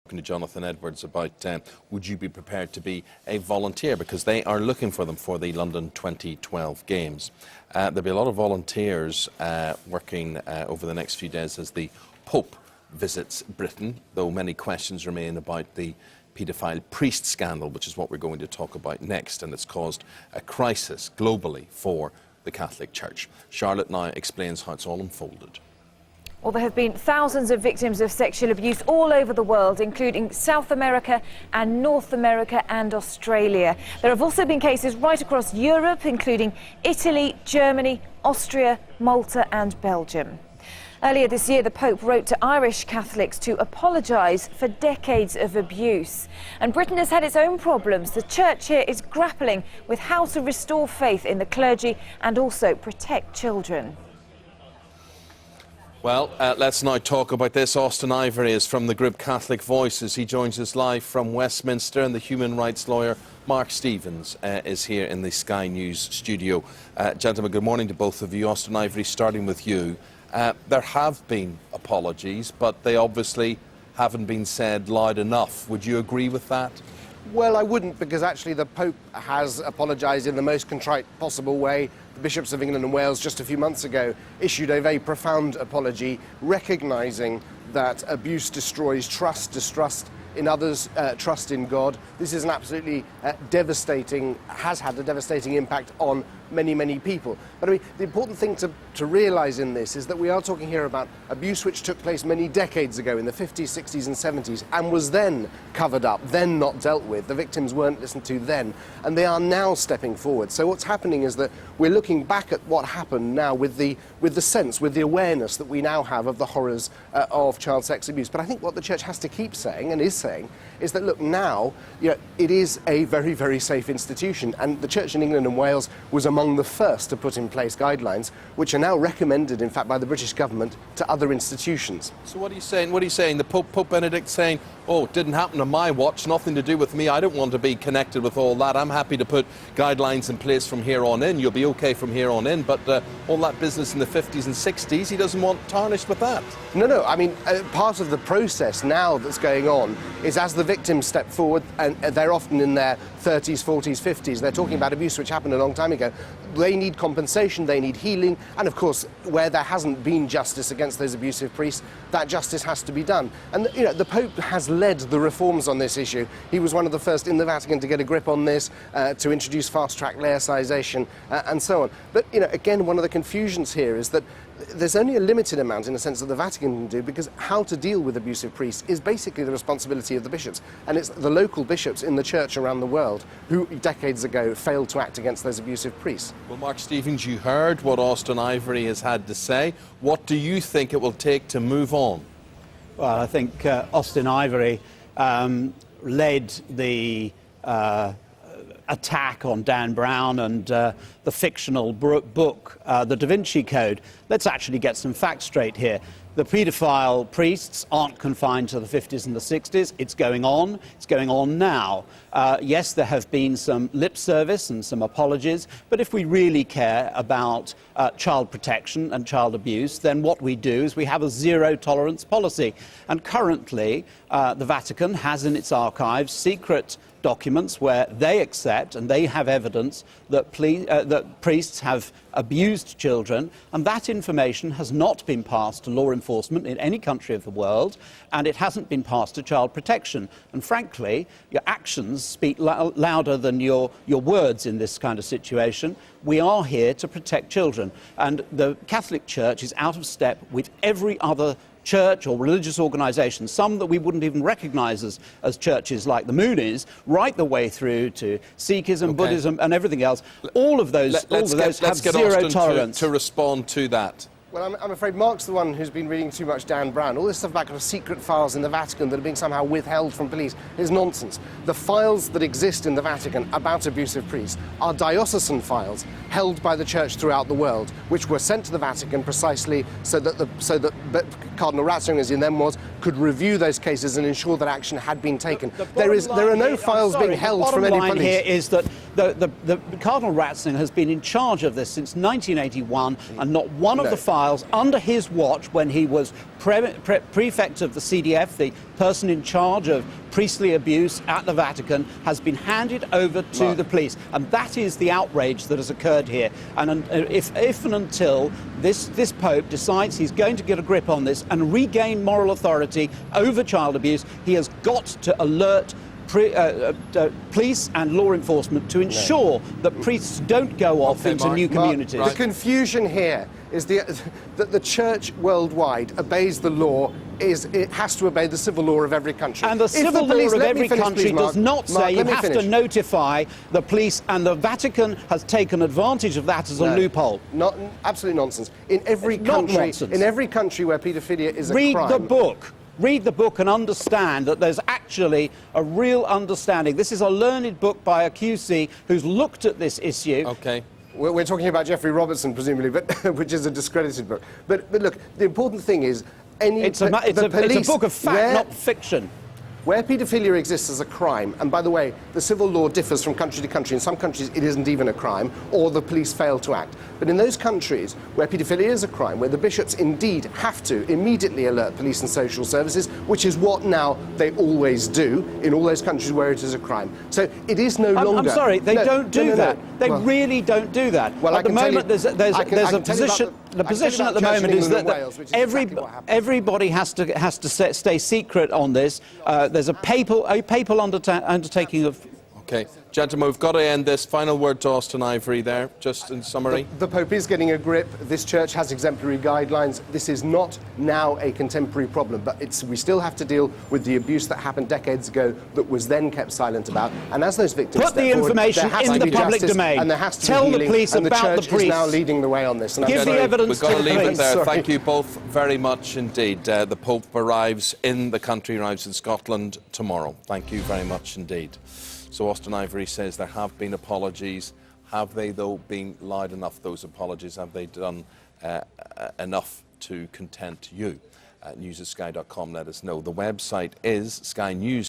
To Jonathan Edwards about would you be prepared to be a volunteer, because they are looking for them for the London 2012 Games. There'll be a lot of volunteers working over the next few days as the Pope visits Britain, though many questions remain about the paedophile priest scandal, which is what we're going to talk about next, and it's caused a crisis globally for the Catholic Church. Charlotte now explains how it's all unfolded. Well, there have been thousands of victims of sexual abuse all over the world, including South America and North America and Australia. There have also been cases right across Europe, including Italy, Germany, Austria, Malta and Belgium. Earlier this year, the Pope wrote to Irish Catholics to apologise for decades of abuse. And Britain has had its own problems. The Church here is grappling with how to restore faith in the clergy and also protect children. Well, let's now talk about this. Austen Ivereigh is from the group Catholic Voices. He joins us live from Westminster, and the human rights lawyer Mark Stevens is here in the Sky News studio. Gentlemen, good morning to both of you. Austen Ivereigh, starting with you. There have been apologies, but they obviously haven't been said loud enough. Would you agree with that? Well, I wouldn't, because actually the Pope has apologised in the most contrite possible way. The bishops of England and Wales just a few months ago issued a very profound apology, recognising that abuse destroys trust, distrust in others, trust in God. This is an absolutely has had a devastating impact on many, many people. But I mean, the important thing to realise in this is that we are talking here about abuse which took place many decades ago in the 50s, 60s and 70s and was then covered up, then not dealt with. The victims weren't listened to then, and they are now stepping forward. So what's happening is that we're looking back at what happened now with the awareness that we now have of the horrors of child sex abuse. But I think what the Church has to keep saying, and is saying, is that look, now it is a very, very safe institution, and the Church in England and Wales was among the first to put in place guidelines which are now recommended, in fact, by the British government to other institutions. So what are you saying? What are you saying? The Pope Benedict saying, oh, it didn't happen on my watch, nothing to do with me, I don't want to be connected with all that, I'm happy to put guidelines in place from here on in, you'll be okay from here on in, but all that business in the 50s and 60s, he doesn't want tarnished with that. No, I mean, part of the process now that's going on is as the victims step forward, and they're often in their 30s, 40s, 50s, they're talking about abuse which happened a long time ago. They need compensation, they need healing, and of course, where there hasn't been justice against those abusive priests, that justice has to be done. And the Pope has led the reforms on this issue. He was one of the first in the Vatican to get a grip on this, to introduce fast-track laicization, and so on. But again, one of the confusions here is that there's only a limited amount, in a sense, that the Vatican can do, because how to deal with abusive priests is basically the responsibility of the bishops. And it's the local bishops in the Church around the world who, decades ago, failed to act against those abusive priests. Well, Mark Stevens, you heard what Austen Ivereigh has had to say. What do you think it will take to move on? Well, I think Austen Ivereigh led the attack on Dan Brown and the fictional book, The Da Vinci Code. Let's actually get some facts straight here. The paedophile priests aren't confined to the 50s and the 60s. It's going on. It's going on now. Yes, there have been some lip service and some apologies, but if we really care about child protection and child abuse, then what we do is we have a zero-tolerance policy. And currently, the Vatican has in its archives secret documents where they accept and they have evidence that priests have abused children, and that information has not been passed to law enforcement in any country of the world, and it hasn't been passed to child protection. And frankly, your actions speak louder than your words in this kind of situation. We are here to protect children, and the Catholic Church is out of step with every other church or religious organisation, some that we wouldn't even recognise as churches, like the Moonies, right the way through to Sikhism, Buddhism and everything else. All of those have zero tolerance. To respond to that. Well, I'm afraid Mark's the one who's been reading too much Dan Brown. All this stuff about secret files in the Vatican that are being somehow withheld from police is nonsense. The files that exist in the Vatican about abusive priests are diocesan files held by the Church throughout the world, which were sent to the Vatican precisely so that Cardinal Ratzinger, as he then was, could review those cases and ensure that action had been taken. The There are no files being the held from any bottom line police. here is that the Cardinal Ratzinger has been in charge of this since 1981, and not one of the files under his watch, when he was prefect of the CDF, the person in charge of priestly abuse at the Vatican, has been handed over to the police. And that is the outrage that has occurred here. And if and until this Pope decides he's going to get a grip on this and regain moral authority over child abuse, he has got to alert police and law enforcement to ensure that priests don't go off into new communities. The confusion here is that the church worldwide obeys the law. It has to obey the civil law of every country. And the civil law of every country does not say you have to notify the police, and the Vatican has taken advantage of that as a loophole. Absolute nonsense. In every country where paedophilia is a crime. Read the book. Read the book and understand that there's actually a real understanding. This is a learned book by a QC who's looked at this issue. Okay. We're talking about Geoffrey Robertson, presumably, which is a discredited book. But look, the important thing is it's a book of fact, not fiction. Where paedophilia exists as a crime, and by the way, the civil law differs from country to country. In some countries, it isn't even a crime, or the police fail to act. But in those countries where paedophilia is a crime, where the bishops indeed have to immediately alert police and social services, which is what now they always do in all those countries where it is a crime. So it is no longer... I'm sorry, they don't do that. They really don't do that. Well, at the moment, there's a position... The position at the moment is that everybody has to stay secret on this. There's a papal undertaking of... Okay, gentlemen, we've got to end this. Final word to Austen Ivereigh there, just in summary. The Pope is getting a grip. This church has exemplary guidelines. This is not now a contemporary problem, but we still have to deal with the abuse that happened decades ago that was then kept silent about. And as those victims put the information in the public domain. And there has to tell be the healing, police and about the the church priests. is now leading the way on this. And give the evidence We've got to leave it there. Sorry. Thank you both very much indeed. The Pope arrives in the country, arrives in Scotland tomorrow. Thank you very much indeed. So Austen Ivereigh says there have been apologies. Have they, though, been loud enough, those apologies? Have they done enough to content you? News@sky.com, let us know. The website is SkyNews.